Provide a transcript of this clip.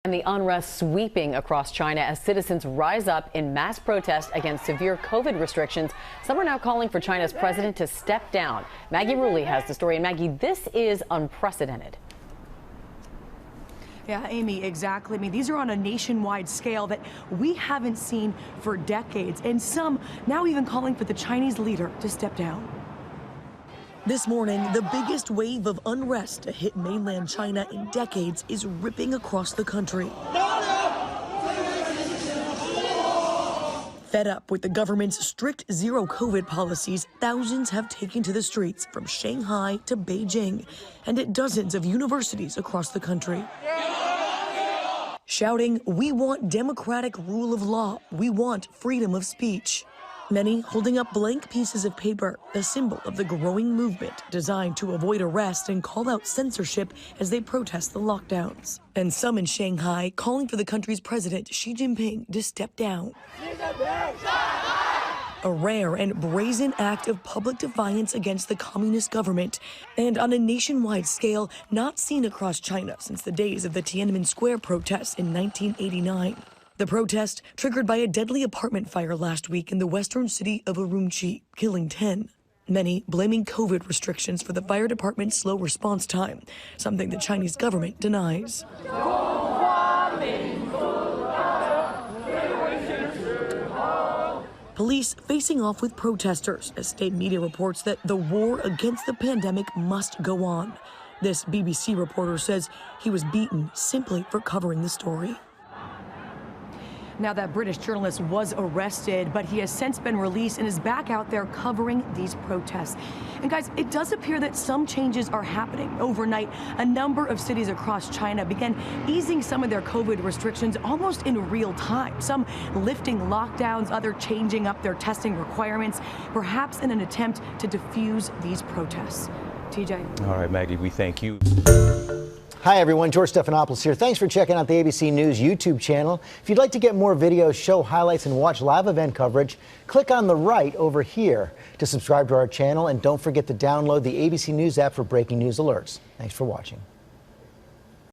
And the unrest sweeping across China as citizens rise up in mass protest against severe COVID restrictions. Some are now calling for China's president to step down. Maggie Rulli has the story. And Maggie, this is unprecedented. Yeah, Amy, exactly. I mean, these are on a nationwide scale that we haven't seen for decades, and some now even calling for the Chinese leader to step down. This morning, the biggest wave of unrest to hit mainland China in decades is ripping across the country. Fed up with the government's strict zero COVID policies, thousands have taken to the streets from Shanghai to Beijing and at dozens of universities across the country. Shouting, "We want democratic rule of law. We want freedom of speech." Many holding up blank pieces of paper, a symbol of the growing movement designed to avoid arrest and call out censorship as they protest the lockdowns. And some in Shanghai calling for the country's president, Xi Jinping, to step down. A rare and brazen act of public defiance against the communist government, and on a nationwide scale not seen across China since the days of the Tiananmen Square protests in 1989. The protest triggered by a deadly apartment fire last week in the western city of Urumqi, killing 10. Many blaming COVID restrictions for the fire department's slow response time, something the Chinese government denies. Police facing off with protesters as state media reports that the war against the pandemic must go on. This BBC reporter says he was beaten simply for covering the story. Now, that British journalist was arrested, but he has since been released and is back out there covering these protests. And guys, it does appear that some changes are happening. Overnight, a number of cities across China began easing some of their COVID restrictions almost in real time. Some lifting lockdowns, others changing up their testing requirements, perhaps in an attempt to diffuse these protests. TJ. All right, Maggie, we thank you. Hi, everyone. George Stephanopoulos here. Thanks for checking out the ABC News YouTube channel. If you'd like to get more videos, show highlights, and watch live event coverage, click on the right over here to subscribe to our channel. And don't forget to download the ABC News app for breaking news alerts. Thanks for watching.